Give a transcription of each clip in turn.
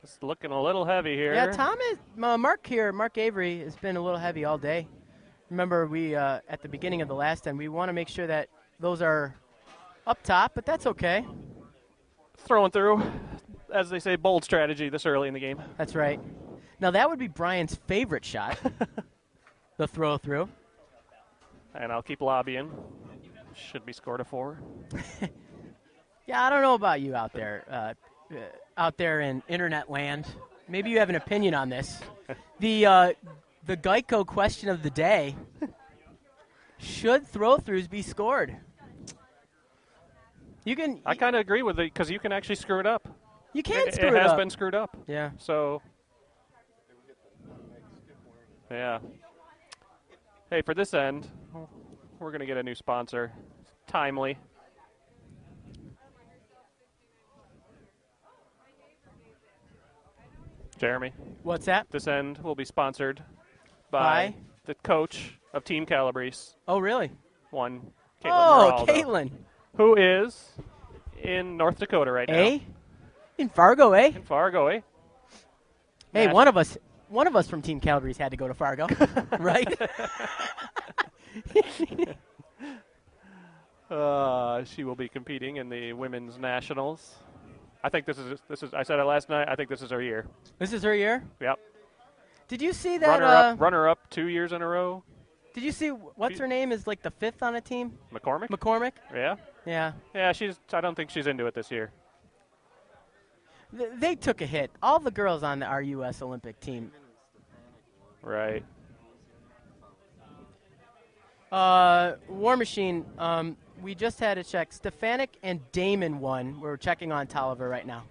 It's looking a little heavy here. Yeah, Mark Avery has been a little heavy all day. Remember, we at the beginning of the last end, we want to make sure that those are up top, but that's okay. Throwing through, as they say, bold strategy this early in the game. That's right. Now, that would be Brian's favorite shot, the throw through. And I'll keep lobbying. Should be scored a 4. Yeah, I don't know about you out there in internet land. Maybe you have an opinion on this. The Geico question of the day: should throw-throughs be scored? I kind of agree with it because you can actually screw it up. You can screw it up. It has been screwed up. Yeah. So, yeah. Hey, for this end, we're going to get a new sponsor. Timely. Jeremy. What's that? This end will be sponsored by the coach of Team Calabrese. Oh, really? Caitlin Geraldo. Caitlin. Who is in North Dakota right now. In Fargo, eh? In Fargo, eh? Hey, one of us from Team Calabrese had to go to Fargo, right? She will be competing in the women's nationals. I think this is. I said it last night. I think this is her year. This is her year? Yep. Did you see that? Runner up 2 years in a row. Did you see what's her name is like the 5th on a team? McCormick. Yeah. Yeah. Yeah. I don't think she's into it this year. They took a hit. All the girls on our U.S. Olympic team. Right. War Machine. We just had to check. Stefanik and Damon won. We're checking on Tolliver right now.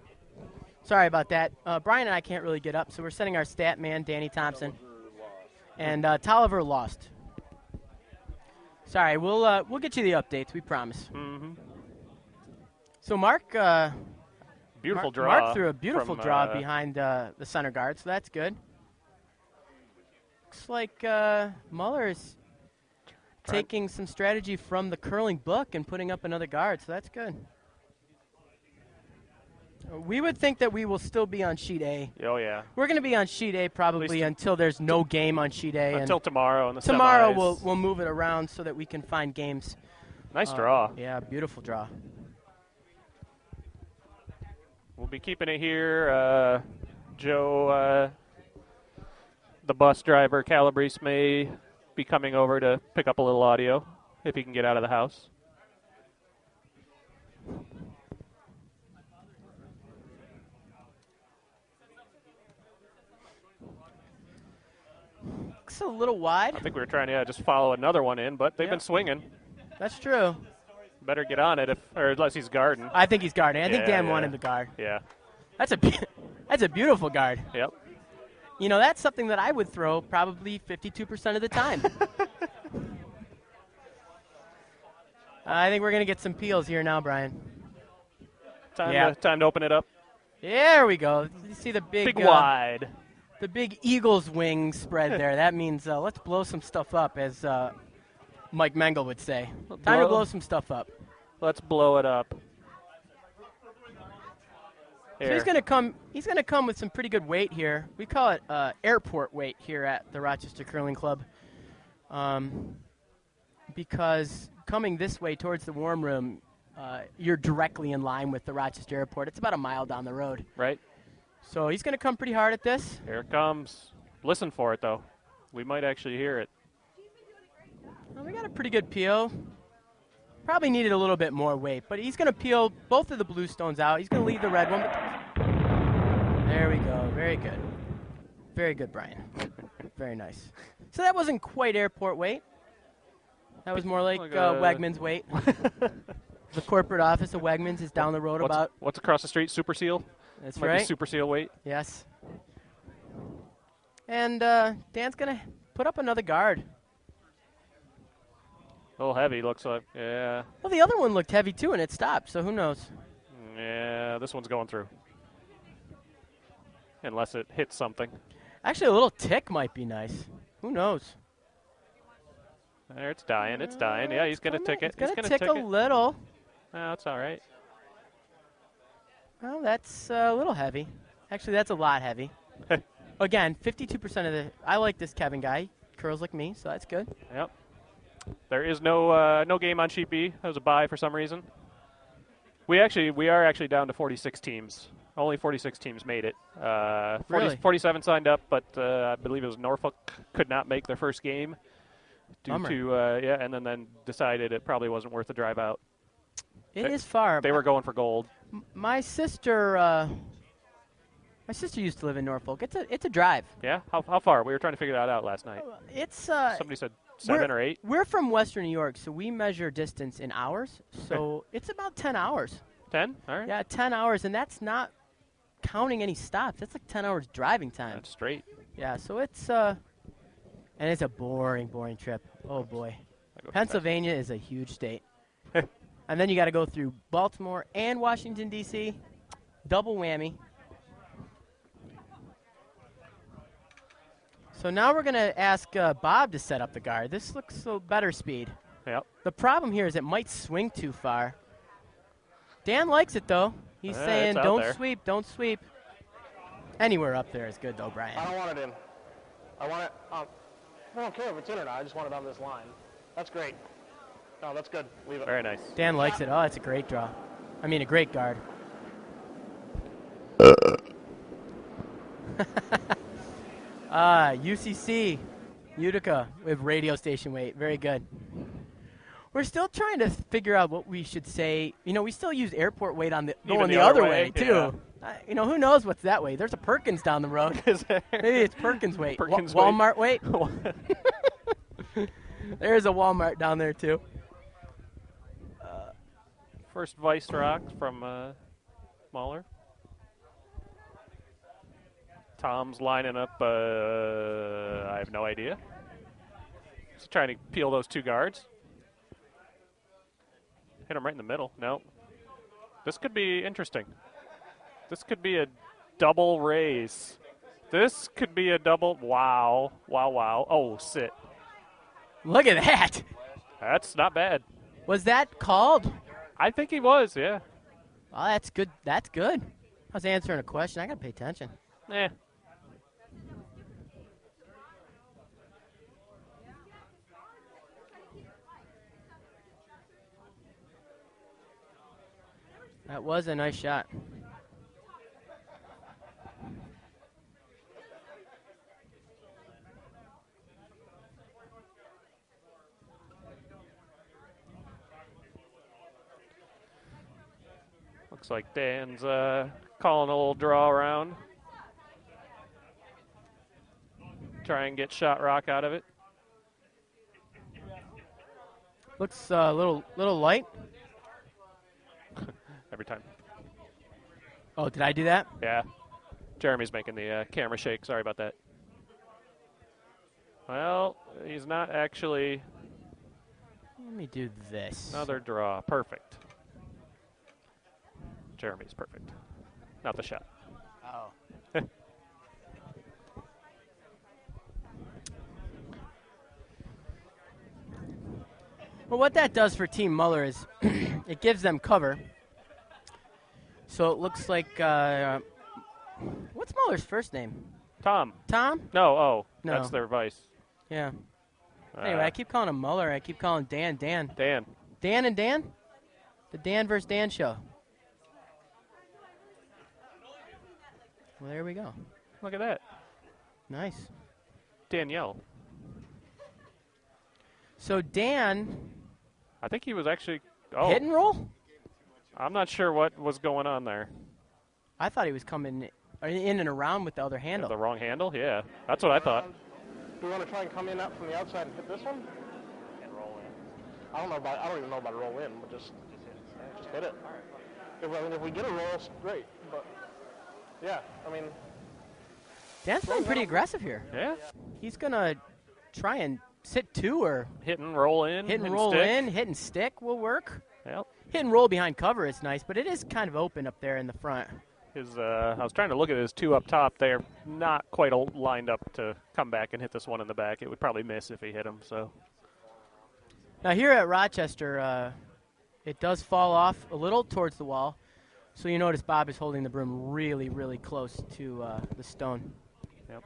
Sorry about that. Brian and I can't really get up, so we're sending our stat man, Danny Thompson. And Tolliver lost. Sorry, we'll get you the updates. We promise. Mm-hmm. So Mark, beautiful draw. Mark threw a beautiful draw behind the center guard, so that's good. Looks like Muller is taking some strategy from the curling book and putting up another guard, so that's good. We would think that we will still be on sheet A. Oh, yeah. We're going to be on sheet A probably until there's no game on sheet A. Until tomorrow in the tomorrow semis. we'll move it around so that we can find games. Nice draw. Yeah, beautiful draw. We'll be keeping it here. Joe, the bus driver, Calabrese, may be coming over to pick up a little audio if he can get out of the house. Looks a little wide. I think we were trying to just follow another one in, but they've been swinging. That's true. Better get on it, unless he's guarding. I think he's guarding. I think Dan wanted the guard. Yeah. That's a beautiful guard. Yep. You know, that's something that I would throw probably 52% of the time. I think we're going to get some peels here now, Brian. Time to open it up. There we go. You see the big wide. The big eagle's wing spread there. That means let's blow some stuff up, as Mike Mengel would say. Time to blow some stuff up. Let's blow it up. So he's going to come. He's going to come with some pretty good weight here. We call it airport weight here at the Rochester Curling Club, because coming this way towards the warm room, you're directly in line with the Rochester Airport. It's about a mile down the road. Right. So he's going to come pretty hard at this. Here it comes. Listen for it, though. We might actually hear it. Well, we got a pretty good peel. Probably needed a little bit more weight, but he's going to peel both of the blue stones out. He's going to leave the red one. There we go. Very good. Very good, Brian. Very nice. So that wasn't quite airport weight. That was more like Wegmans weight. The corporate office of Wegmans is down the road about. What's across the street? Super Seal? That's Might right. Be Super Seal weight. Yes. And Dan's going to put up another guard. A little heavy, looks like. Yeah. Well, the other one looked heavy, too, and it stopped, so who knows? Yeah, this one's going through. Unless it hits something. Actually, a little tick might be nice. Who knows? There, it's dying. It's dying. Yeah, he's going to tick it. It's going to tick a little. Oh, that's all right. Well, that's a little heavy. Actually, that's a lot heavy. Again, 52% of the. I like this Kevin guy. He curls like me, so that's good. Yep. There is no game on Sheet B. That was a bye for some reason. We are actually down to 46 teams. Only 46 teams made it. 47 signed up, but I believe it was Norfolk could not make their first game due to and then decided it probably wasn't worth the drive out. It is far. They were going for gold. My sister used to live in Norfolk. It's a drive. Yeah, how far? We were trying to figure that out last night. It's somebody said 7 or 8. We're from Western New York, so we measure distance in hours. So it's about 10 hours. 10? All right. Yeah, 10 hours, and that's not counting any stops. That's like 10 hours driving time. That's straight. Yeah, so it's and it's a boring trip. Oh boy, Pennsylvania is a huge state, and then you got to go through Baltimore and Washington D.C. Double whammy. So now we're gonna ask Bob to set up the guard. This looks a better speed. Yep. The problem here is it might swing too far. Dan likes it though. He's saying don't sweep. Anywhere up there is good though, Brian. I don't want it in. I want it. I don't care if it's in or not. I just want it on this line. That's great. No, that's good. Leave it. Very nice. Dan likes it. Oh, it's a great draw. I mean, a great guard. UCC, Utica with radio station weight. Very good. We're still trying to figure out what we should say. You know, we still use airport weight on going the other way too. Yeah. Who knows what's that way? There's a Perkins down the road. Maybe it's Perkins weight. Walmart weight. There's a Walmart down there too. First Vice Rock from Muller. Tom's lining up. I have no idea. He's trying to peel those two guards. Hit him right in the middle. No. This could be interesting. This could be a double raise. This could be a double. Wow. Wow. Oh, sit. Look at that. That's not bad. Was that called? I think he was, yeah. Oh, that's good. That's good. I was answering a question. I got to pay attention. That was a nice shot. Looks like Dan's calling a little draw around. Try and get shot rock out of it. Looks a little light. Every time. Oh, did I do that? Yeah. Jeremy's making the camera shake. Sorry about that. Well, he's not actually. Let me do this. Another draw. Perfect. Jeremy's perfect. Not the shot. Oh. Well, what that does for Team Muller is it gives them cover. So it looks like, what's Muller's first name? Tom. Tom? No, No. that's their vice. Yeah. Anyway, I keep calling him Muller. I keep calling Dan. Dan. Dan and Dan? The Dan versus Dan show. Well, there we go. Look at that. Nice. Danielle. So Dan, I think he was actually. hit and roll? I'm not sure what was going on there. I thought he was coming in and around with the other handle. The wrong handle? Yeah. That's what I thought. Do we want to try and come in out from the outside and hit this one? And roll in. I don't even know about roll in, but just hit it. If we get a roll, great. But yeah, I mean. Dan's playing pretty aggressive here. Yeah. He's gonna try and sit two or hit and roll in. Hit and roll in. Hit and stick will work. Yep. Hit and roll behind cover is nice, but it is kind of open up there in the front. I was trying to look at his two up top. They're not quite lined up to come back and hit this one in the back. It would probably miss if he hit him. So. Now here at Rochester, it does fall off a little towards the wall. So you notice Bob is holding the broom really, really close to the stone. Yep.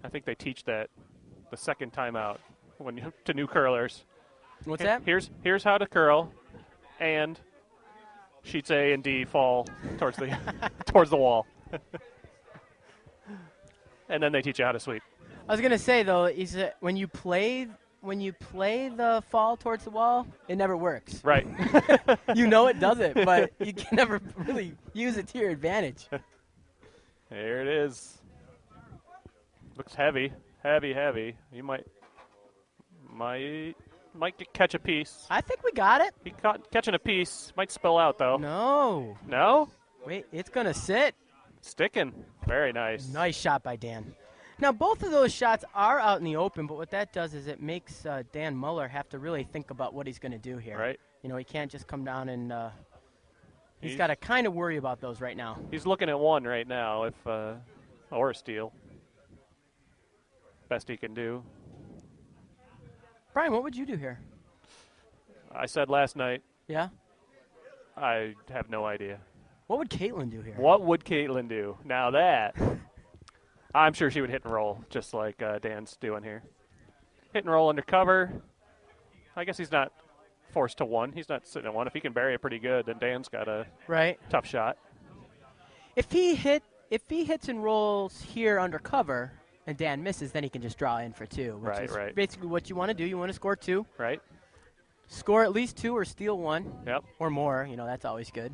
I think they teach that the second time out to new curlers. What's that? Here's how to curl, and sheets A and D fall towards the towards the wall, and then they teach you how to sweep. I was gonna say though, is that when you play the fall towards the wall, it never works. Right. You know it doesn't, but you can never really use it to your advantage. There it is. Looks heavy, heavy. You might catch a piece. I think we got it. He caught catching a piece. Might spill out though. No. No? Wait, it's gonna sit. Sticking. Very nice. Nice shot by Dan. Now, both of those shots are out in the open, but what that does is it makes Dan Muller have to really think about what he's going to do here. Right. You know, he can't just come down and he's got to kind of worry about those right now. He's looking at one right now, or a steal. Best he can do. Brian, what would you do here? I said last night, Yeah? I have no idea. What would Caitlin do here? What would Caitlin do? Now that, I'm sure she would hit and roll, just like Dan's doing here. Hit and roll under cover. I guess he's not forced to one. He's not sitting at one. If he can bury it pretty good, then Dan's got a tough shot. If he hits and rolls here under cover and Dan misses, then he can just draw in for two, which is basically what you want to do. You want to score two. Right. Score at least two or steal one. Yep. Or more. You know, that's always good.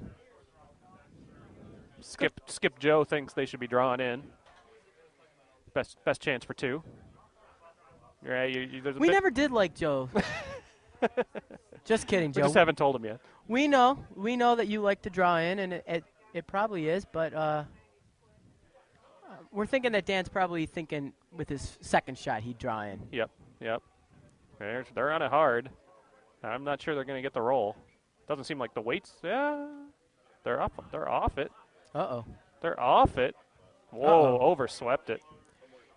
Skip Joe thinks they should be drawing in. Best chance for two. Right. We never did like Joe. Just kidding, Joe. We just haven't told him yet. We know that you like to draw in, and it probably is, but we're thinking that Dan's probably thinking with his second shot he'd draw in. Yep. They're on it hard. I'm not sure they're going to get the roll. Doesn't seem like the weights. Yeah, they're off it. Uh-oh. They're off it. Whoa, overswept it.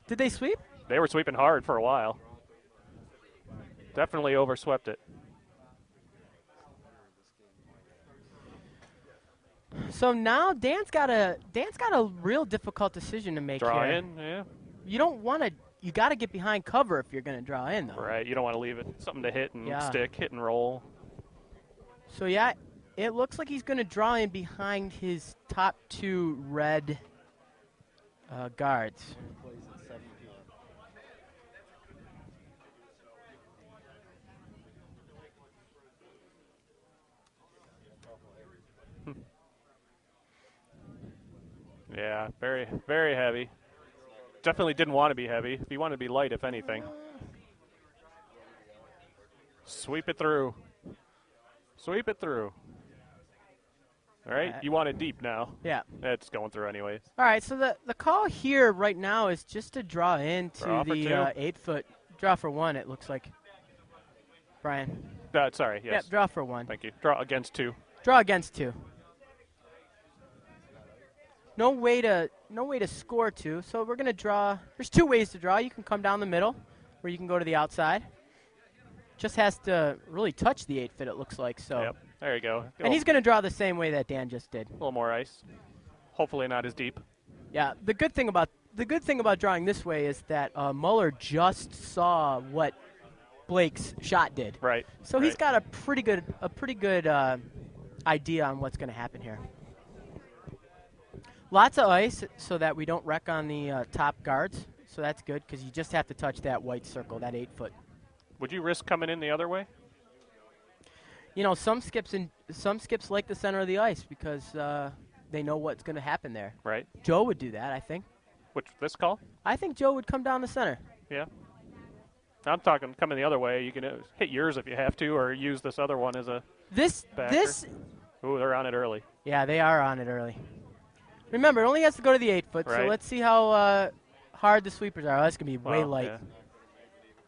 Did they sweep? They were sweeping hard for a while. Definitely overswept it. So now Dan's got a real difficult decision to make Draw here. in, yeah. You don't want to. You got to get behind cover if you're going to draw in, though. Right. You don't want to leave it something to hit and stick, hit and roll. So yeah, it looks like he's going to draw in behind his top two red guards. Yeah, very, very heavy. Definitely didn't want to be heavy. He wanted to be light, if anything. Sweep it through. Sweep it through. All right, you want it deep now. Yeah. It's going through anyways. All right, so the call here right now is just to draw into the 8-foot. Draw for one, it looks like. Brian. Sorry, yes. Yep, draw for one. Thank you. Draw against two. Draw against two. No way to score two, so we're going to draw. There's two ways to draw. You can come down the middle, or you can go to the outside. Just has to really touch the 8-foot, it looks like. So. Yep, there you go. And he's going to draw the same way that Dan just did. A little more ice. Hopefully not as deep. Yeah, the good thing about drawing this way is that Muller just saw what Blake's shot did. Right. So he's got a pretty good idea on what's going to happen here. Lots of ice so that we don't wreck on the top guards. So that's good because you just have to touch that white circle, that 8-foot. Would you risk coming in the other way? You know, some skips like the center of the ice because they know what's going to happen there. Right. Joe would do that, I think. This call? I think Joe would come down the center. Yeah. I'm talking coming the other way. You can hit yours if you have to, or use this other one as a backer. Ooh, they're on it early. Yeah, they are on it early. Remember, it only has to go to the 8-foot, so let's see how hard the sweepers are. Oh, that's going to be way light. Yeah.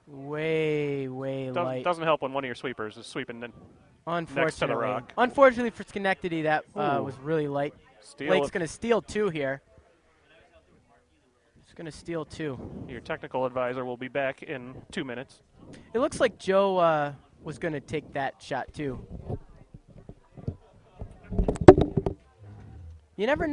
Way light. Doesn't help when one of your sweepers is sweeping next to the rock. Unfortunately for Schenectady, that was really light. Blake's going to steal two here. He's going to steal two. Your technical advisor will be back in 2 minutes. It looks like Joe was going to take that shot too. You never know.